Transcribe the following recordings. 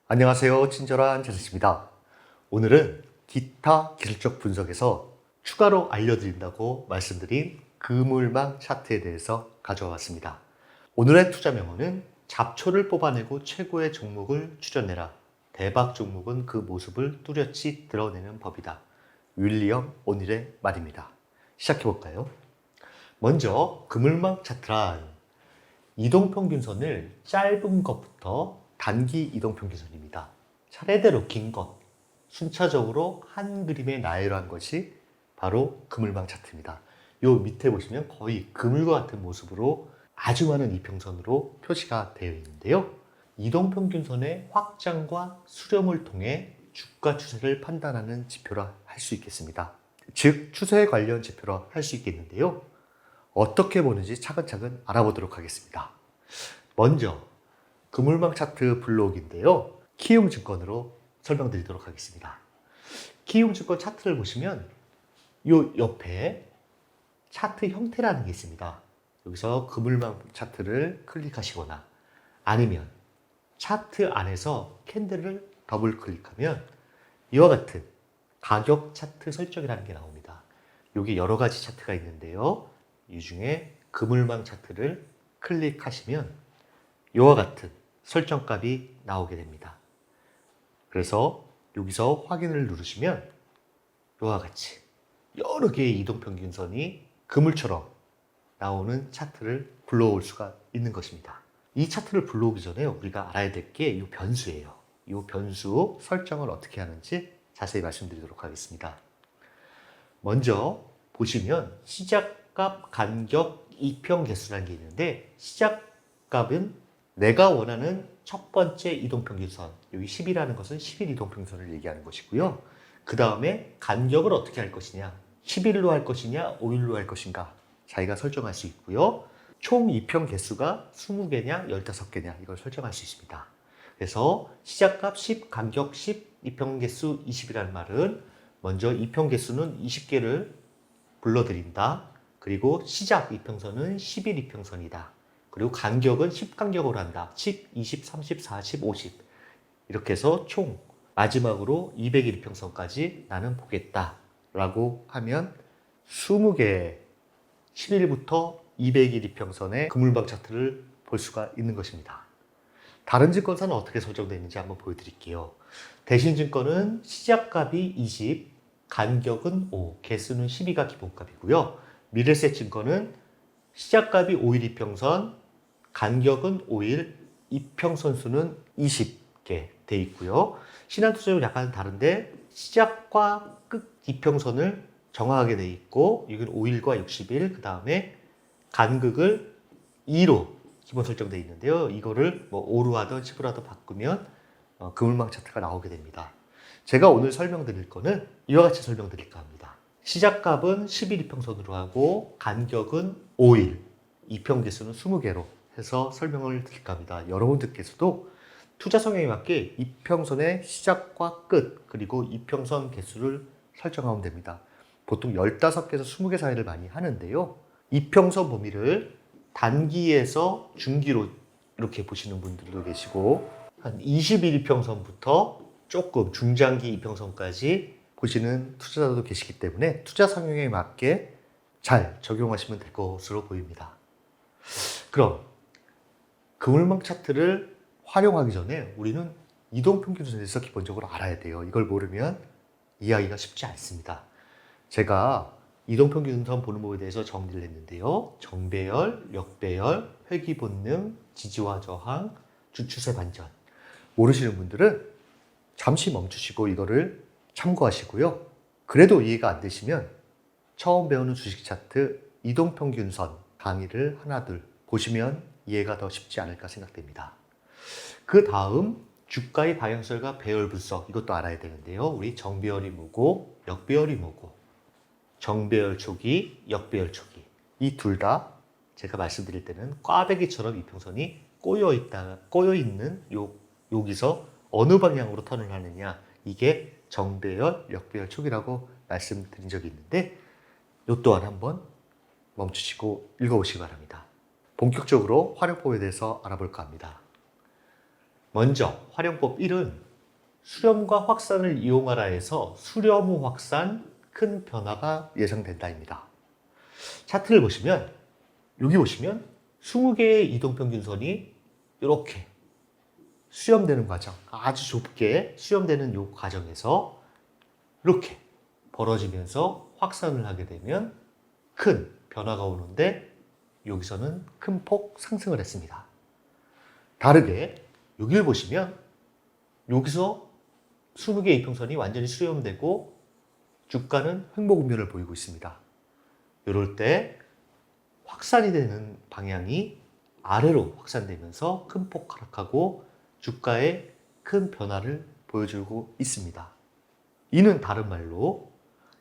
안녕하세요. 친절한 재수씨입니다. 오늘은 기타 기술적 분석에서 추가로 알려드린다고 말씀드린 그물망 차트에 대해서 가져와 봤습니다. 오늘의 투자 명언은 잡초를 뽑아내고 최고의 종목을 추려내라. 대박 종목은 그 모습을 뚜렷이 드러내는 법이다. 윌리엄 오닐의 말입니다. 시작해볼까요? 먼저 그물망 차트란 이동평균선을 짧은 것부터 단기 이동평균선입니다. 차례대로 긴 것, 순차적으로 한 그림에 나열한 것이 바로 그물망 차트입니다. 요 밑에 보시면 거의 그물과 같은 모습으로 아주 많은 이평선으로 표시가 되어 있는데요. 이동평균선의 확장과 수렴을 통해 주가 추세를 판단하는 지표라 할 수 있겠습니다. 즉, 추세 관련 지표라 할 수 있겠는데요. 어떻게 보는지 차근차근 알아보도록 하겠습니다. 먼저 그물망 차트 블록인데요. 키움증권으로 설명드리도록 하겠습니다. 키움증권 차트를 보시면 이 옆에 차트 형태라는 게 있습니다. 여기서 그물망 차트를 클릭하시거나 아니면 차트 안에서 캔들을 더블 클릭하면 이와 같은 가격 차트 설정이라는 게 나옵니다. 여기 여러 가지 차트가 있는데요. 이 중에 그물망 차트를 클릭하시면 이와 같은 설정값이 나오게 됩니다. 그래서 여기서 확인을 누르시면 이와 같이 여러 개의 이동평균선이 그물처럼 나오는 차트를 불러올 수가 있는 것입니다. 이 차트를 불러오기 전에 우리가 알아야 될 게 이 변수예요. 이 변수 설정을 어떻게 하는지 자세히 말씀드리도록 하겠습니다. 먼저 보시면 시작값, 간격, 이평개수라는 게 있는데 시작값은 내가 원하는 첫 번째 이동평균선, 여기 10이라는 것은 10일 이동평균선을 얘기하는 것이고요. 그 다음에 간격을 어떻게 할 것이냐, 11일로 할 것이냐, 5일로 할 것인가 자기가 설정할 수 있고요. 총 이평 개수가 20개냐, 15개냐 이걸 설정할 수 있습니다. 그래서 시작값 10, 간격 10, 이평 개수 20이라는 말은 먼저 이평 개수는 20개를 불러드린다. 그리고 시작 이평선은 10일 이평선이다. 그리고 간격은 10간격으로 한다. 10, 20, 30, 40, 50 이렇게 해서 총 마지막으로 200일 이평선까지 나는 보겠다 라고 하면 20개 10일부터 200일 이평선의 그물망 차트를 볼 수가 있는 것입니다. 다른 증권사는 어떻게 설정되어 있는지 한번 보여드릴게요. 대신증권은 시작값이 20, 간격은 5, 개수는 12가 기본값이고요. 미래세증권은 시작값이 5일 이평선, 간격은 5일, 이평선 수는 20개 돼 있고요. 신한투자는 약간 다른데 시작과 끝 이평선을 정하게 돼 있고 여기는 5일과 60일, 그 다음에 간극을 2로 기본 설정되어 있는데요. 이거를 뭐 5로 하든 10으로 하든 바꾸면 그물망 차트가 나오게 됩니다. 제가 오늘 설명드릴 거는 이와 같이 설명드릴까 합니다. 시작값은 10일 이평선으로 하고 간격은 5일, 이평 개수는 20개로 해서 설명을 드릴까 합니다. 여러분들께서도 투자 성향에 맞게 이평선의 시작과 끝 그리고 이평선 개수를 설정하면 됩니다. 보통 15개에서 20개 사이를 많이 하는데요. 이평선 범위를 단기에서 중기로 이렇게 보시는 분들도 계시고 한 20일 이평선부터 조금 중장기 이평선까지 보시는 투자자도 계시기 때문에 투자 성향에 맞게 잘 적용하시면 될 것으로 보입니다. 그럼 그물망 차트를 활용하기 전에 우리는 이동평균선에 대해서 기본적으로 알아야 돼요. 이걸 모르면 이해하기가 쉽지 않습니다. 제가 이동평균선 보는 법에 대해서 정리를 했는데요. 정배열, 역배열, 회귀본능, 지지와 저항, 주추세 반전. 모르시는 분들은 잠시 멈추시고 이거를 참고하시고요. 그래도 이해가 안 되시면 처음 배우는 주식 차트 이동평균선 강의를 하나 둘 보시면 이해가 더 쉽지 않을까 생각됩니다. 그 다음 주가의 방향설과 배열 분석 이것도 알아야 되는데요. 우리 정배열이 뭐고 역배열이 뭐고 정배열 초기, 역배열 초기 이 둘 다 제가 말씀드릴 때는 꽈배기처럼 이평선이 꼬여 있는 여기서 어느 방향으로 턴을 하느냐 이게 정배열, 역배열 초기라고 말씀드린 적이 있는데 이 또한 한번 멈추시고 읽어보시기 바랍니다. 본격적으로 활용법에 대해서 알아볼까 합니다. 먼저 활용법 1은 수렴과 확산을 이용하라 해서 수렴 후 확산 큰 변화가 예상된다입니다. 차트를 보시면 여기 보시면 20개의 이동평균선이 이렇게 수렴되는 과정, 아주 좁게 수렴되는 이 과정에서 이렇게 벌어지면서 확산을 하게 되면 큰 변화가 오는데 여기서는 큰 폭 상승을 했습니다. 다르게 여기를 보시면 여기서 20개 이평선이 완전히 수렴되고 주가는 횡보국면을 보이고 있습니다. 이럴 때 확산이 되는 방향이 아래로 확산되면서 큰 폭 하락하고 주가에 큰 변화를 보여주고 있습니다. 이는 다른 말로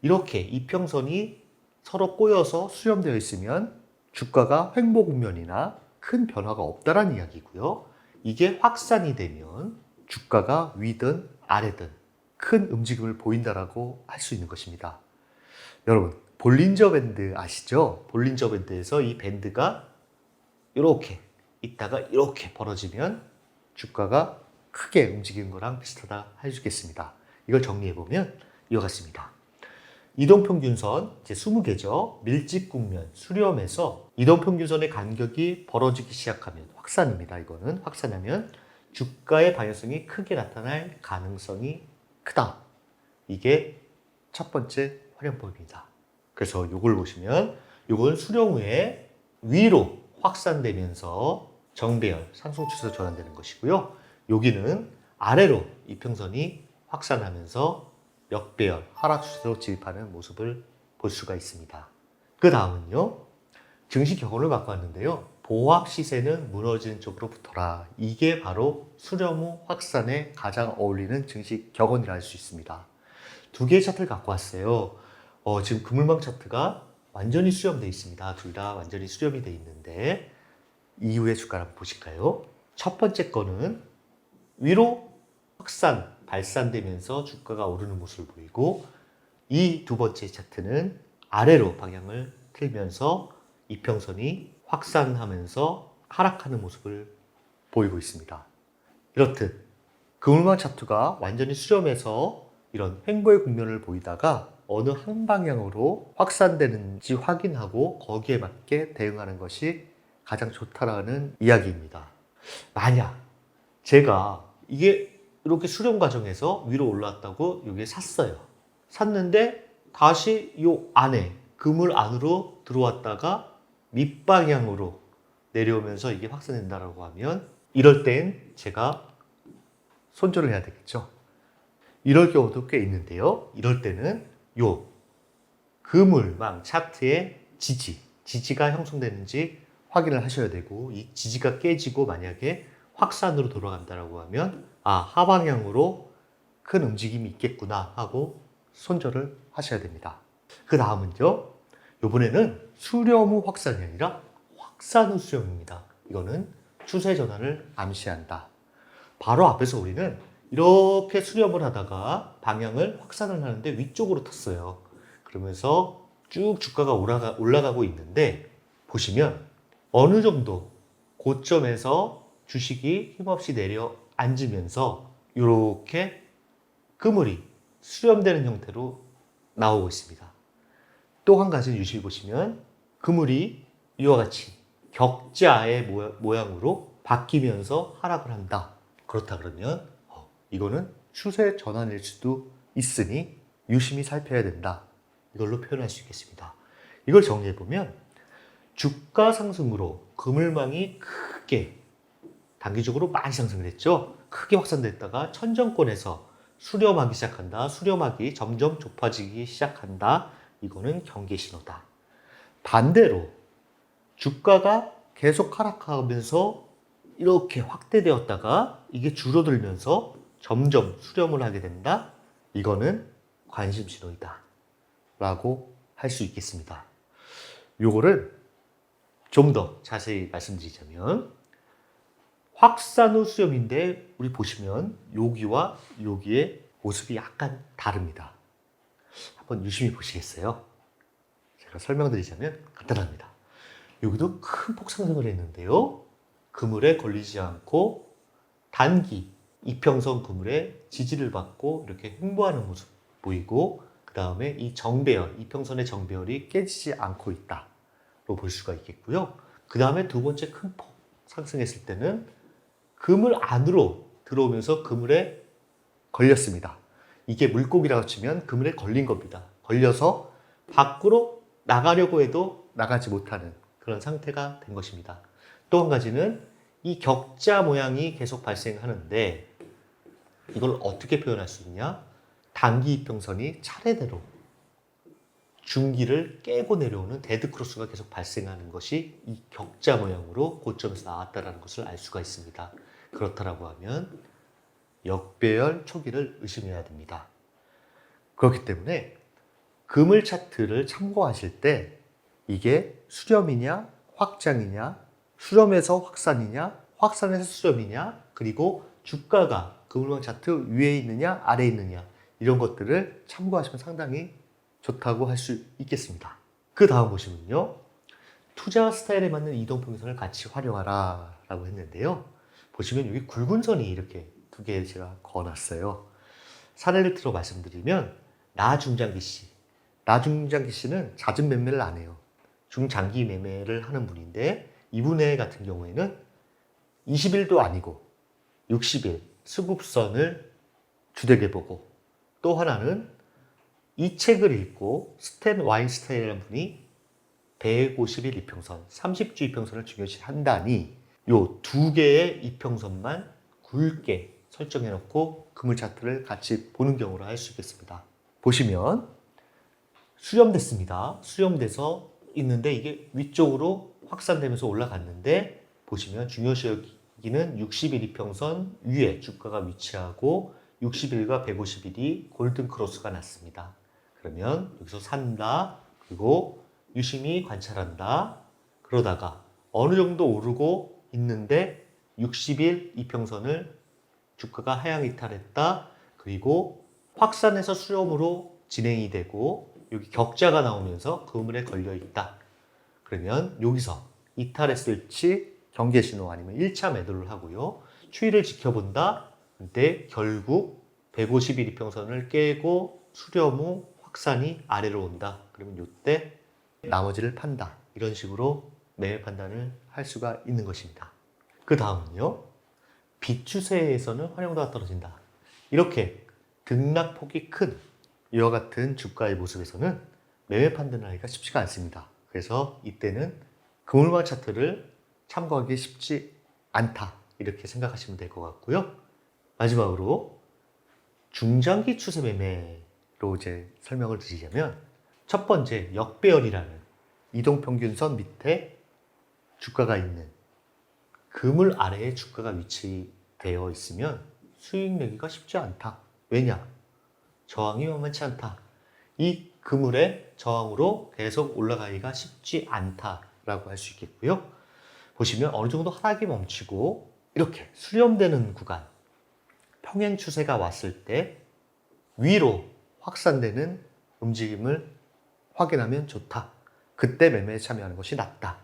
이렇게 이평선이 서로 꼬여서 수렴되어 있으면 주가가 횡보 국면이나 큰 변화가 없다라는 이야기고요. 이게 확산이 되면 주가가 위든 아래든 큰 움직임을 보인다라고 할 수 있는 것입니다. 여러분, 볼린저 밴드 아시죠? 볼린저 밴드에서 이 밴드가 이렇게 있다가 이렇게 벌어지면 주가가 크게 움직이는 거랑 비슷하다 할 수 있겠습니다. 이걸 정리해보면 이와 같습니다. 이동평균선 이제 20개죠. 밀집국면, 수렴에서 이동평균선의 간격이 벌어지기 시작하면 확산입니다. 이거는 확산하면 주가의 방향성이 크게 나타날 가능성이 크다. 이게 첫 번째 활용법입니다. 그래서 이걸 보시면 이건 수렴 후에 위로 확산되면서 정배열, 상승 추세로 전환되는 것이고요. 여기는 아래로 이평선이 확산하면서 역배열, 하락 추세로 진입하는 모습을 볼 수가 있습니다. 그 다음은요, 증시 격언을 갖고 왔는데요. 보합 시세는 무너지는 쪽으로 붙어라. 이게 바로 수렴 후 확산에 가장 어울리는 증시 격언이라 할 수 있습니다. 두 개의 차트를 갖고 왔어요. 지금 그물망 차트가 완전히 수렴되어 있습니다. 둘 다 완전히 수렴이 되어 있는데 이후의 주가를 한번 보실까요? 첫 번째 거는 위로 확산, 발산되면서 주가가 오르는 모습을 보이고 이 두 번째 차트는 아래로 방향을 틀면서 이평선이 확산하면서 하락하는 모습을 보이고 있습니다. 이렇듯 그물망 차트가 완전히 수렴해서 이런 횡보의 국면을 보이다가 어느 한 방향으로 확산되는지 확인하고 거기에 맞게 대응하는 것이 가장 좋다라는 이야기입니다. 만약 제가 이게 이렇게 수렴 과정에서 위로 올라왔다고 여기에 샀어요. 샀는데 다시 이 안에 그물 안으로 들어왔다가 밑방향으로 내려오면서 이게 확산된다라고 하면 이럴 땐 제가 손절을 해야 되겠죠. 이럴 경우도 꽤 있는데요. 이럴 때는 요 그물망 차트의 지지가 형성되는지 확인을 하셔야 되고 이 지지가 깨지고 만약에 확산으로 돌아간다라고 하면 하방향으로 큰 움직임이 있겠구나 하고 손절을 하셔야 됩니다. 그 다음은요. 이번에는 수렴 후 확산이 아니라 확산 후 수렴입니다. 이거는 추세 전환을 암시한다. 바로 앞에서 우리는 이렇게 수렴을 하다가 방향을 확산을 하는데 위쪽으로 탔어요. 그러면서 쭉 주가가 올라가고 있는데 보시면 어느 정도 고점에서 주식이 힘없이 내려앉으면서 이렇게 그물이 수렴되는 형태로 나오고 있습니다. 또 한 가지 유심히 보시면 그물이 이와 같이 격자의 모양으로 바뀌면서 하락을 한다. 그렇다 그러면 이거는 추세 전환일 수도 있으니 유심히 살펴야 된다. 이걸로 표현할 수 있겠습니다. 이걸 정리해보면 주가 상승으로 그물망이 크게 단기적으로 많이 상승을 했죠. 크게 확산됐다가 천정권에서 수렴하기 시작한다. 수렴하기 점점 좁아지기 시작한다. 이거는 경계 신호다. 반대로 주가가 계속 하락하면서 이렇게 확대되었다가 이게 줄어들면서 점점 수렴을 하게 된다. 이거는 관심 신호이다. 라고 할 수 있겠습니다. 요거를 좀 더 자세히 말씀드리자면 확산 후 수렴인데 우리 보시면 여기와 여기의 모습이 약간 다릅니다. 한번 유심히 보시겠어요? 제가 설명드리자면 간단합니다. 여기도 큰 폭 상승을 했는데요. 그물에 걸리지 않고 단기 이평선 그물에 지지를 받고 이렇게 횡보하는 모습 보이고, 그 다음에 이 정배열, 이평선의 정배열이 깨지지 않고 있다로 볼 수가 있겠고요. 그 다음에 두 번째 큰 폭 상승했을 때는 그물 안으로 들어오면서 그물에 걸렸습니다. 이게 물고기라고 치면 그물에 걸린 겁니다. 걸려서 밖으로 나가려고 해도 나가지 못하는 그런 상태가 된 것입니다. 또 한 가지는 이 격자 모양이 계속 발생하는데, 이걸 어떻게 표현할 수 있냐? 단기 이평선이 차례대로 중기를 깨고 내려오는 데드크로스가 계속 발생하는 것이 이 격자 모양으로 고점에서 나왔다는 것을 알 수가 있습니다. 그렇다라고 하면 역배열 초기를 의심해야 됩니다. 그렇기 때문에 그물 차트를 참고하실 때 이게 수렴이냐 확장이냐, 수렴에서 확산이냐, 확산에서 수렴이냐, 그리고 주가가 그물망 차트 위에 있느냐 아래에 있느냐, 이런 것들을 참고하시면 상당히 좋다고 할 수 있겠습니다. 그 다음 보시면요, 투자 스타일에 맞는 이동평선을 같이 활용하라 라고 했는데요, 보시면 여기 굵은 선이 이렇게 두 개 제가 그어놨어요. 사례를 들어 말씀드리면 나중장기 씨, 나중장기 씨는 잦은 매매를 안 해요. 중장기 매매를 하는 분인데, 이분의 같은 경우에는 20일도 아니고 60일 수급선을 주되게 보고, 또 하나는 이 책을 읽고 스탠 와인스타인이라는 분이 150일 이평선, 30주 이평선을 중요시 한다니, 요 두 개의 이평선만 굵게 설정해 놓고 그물 차트를 같이 보는 경우로 할 수 있겠습니다. 보시면 수렴됐습니다. 수렴돼서 있는데 이게 위쪽으로 확산되면서 올라갔는데, 보시면 중요시 여기는 60일 이평선 위에 주가가 위치하고 60일과 150일이 골든 크로스가 났습니다. 그러면 여기서 산다, 그리고 유심히 관찰한다. 그러다가 어느 정도 오르고 있는데 60일 이평선을 주가가 하향 이탈했다. 그리고 확산해서 수렴으로 진행이 되고 여기 격자가 나오면서 그물에 걸려 있다. 그러면 여기서 이탈했을지 경계 신호 아니면 1차 매도를 하고요. 추이를 지켜본다. 근데 결국 150일 이평선을 깨고 수렴 후 확산이 아래로 온다. 그러면 이때 나머지를 판다. 이런 식으로 매매 판단을 할 수가 있는 것입니다. 그 다음은요, 비추세에서는 활용도가 떨어진다. 이렇게 등락폭이 큰 이와 같은 주가의 모습에서는 매매 판단을 하기가 쉽지가 않습니다. 그래서 이때는 그물망 차트를 참고하기 쉽지 않다, 이렇게 생각하시면 될 것 같고요. 마지막으로 중장기 추세 매매로 이제 설명을 드리자면, 첫 번째 역배열이라는 이동평균선 밑에 주가가 있는 그물 아래에 주가가 위치되어 있으면 수익 내기가 쉽지 않다. 왜냐? 저항이 만만치 않다. 이 그물의 저항으로 계속 올라가기가 쉽지 않다라고 할 수 있겠고요. 보시면 어느 정도 하락이 멈추고 이렇게 수렴되는 구간, 평행 추세가 왔을 때 위로 확산되는 움직임을 확인하면 좋다. 그때 매매에 참여하는 것이 낫다.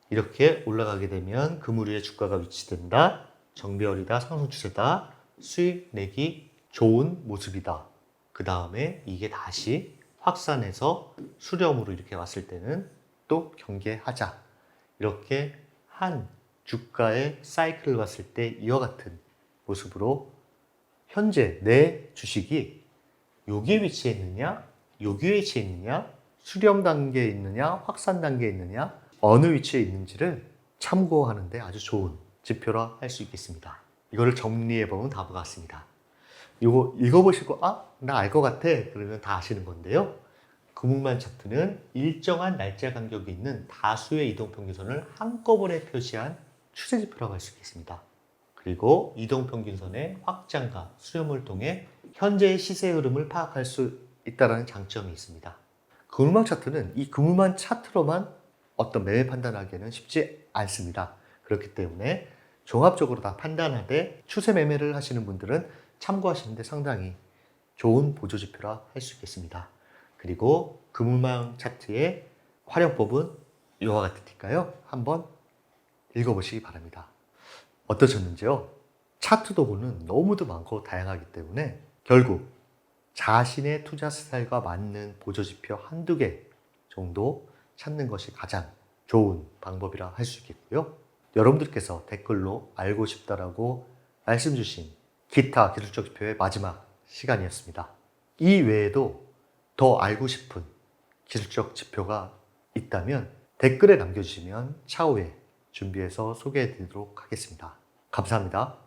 이렇게 올라가게 되면 그물 위에 주가가 위치된다. 정배열이다. 상승 추세다. 수익 내기 좋은 모습이다. 그 다음에 이게 다시 확산해서 수렴으로 이렇게 왔을 때는 또 경계하자. 이렇게 한 주가의 사이클을 봤을 때 이와 같은 모습으로 현재 내 주식이 여기에 위치해 있느냐, 여기에 위치해 있느냐, 수렴 단계에 있느냐, 확산 단계에 있느냐, 어느 위치에 있는지를 참고하는 데 아주 좋은 지표라 할 수 있겠습니다. 이거를 정리해 보면 다음과 같습니다. 이거 읽어보시고 나 알 것 같아, 그러면 다 아시는 건데요. 그물망 차트는 일정한 날짜 간격이 있는 다수의 이동평균선을 한꺼번에 표시한 추세지표라고 할 수 있겠습니다. 그리고 이동평균선의 확장과 수렴을 통해 현재의 시세 흐름을 파악할 수 있다는 장점이 있습니다. 그물망 차트는 이 그물망 차트로만 어떤 매매 판단하기에는 쉽지 않습니다. 그렇기 때문에 종합적으로 다 판단하되 추세 매매를 하시는 분들은 참고하시는데 상당히 좋은 보조지표라 할 수 있겠습니다. 그리고 그물망 차트의 활용법은 이와 같으니까요, 한번 읽어보시기 바랍니다. 어떠셨는지요? 차트 도구는 너무도 많고 다양하기 때문에 결국 자신의 투자 스타일과 맞는 보조지표 한두 개 정도 찾는 것이 가장 좋은 방법이라 할 수 있겠고요. 여러분들께서 댓글로 알고 싶다라고 말씀 주신 기타 기술적 지표의 마지막 시간이었습니다. 이 외에도 더 알고 싶은 기술적 지표가 있다면 댓글에 남겨주시면 차후에 준비해서 소개해 드리도록 하겠습니다. 감사합니다.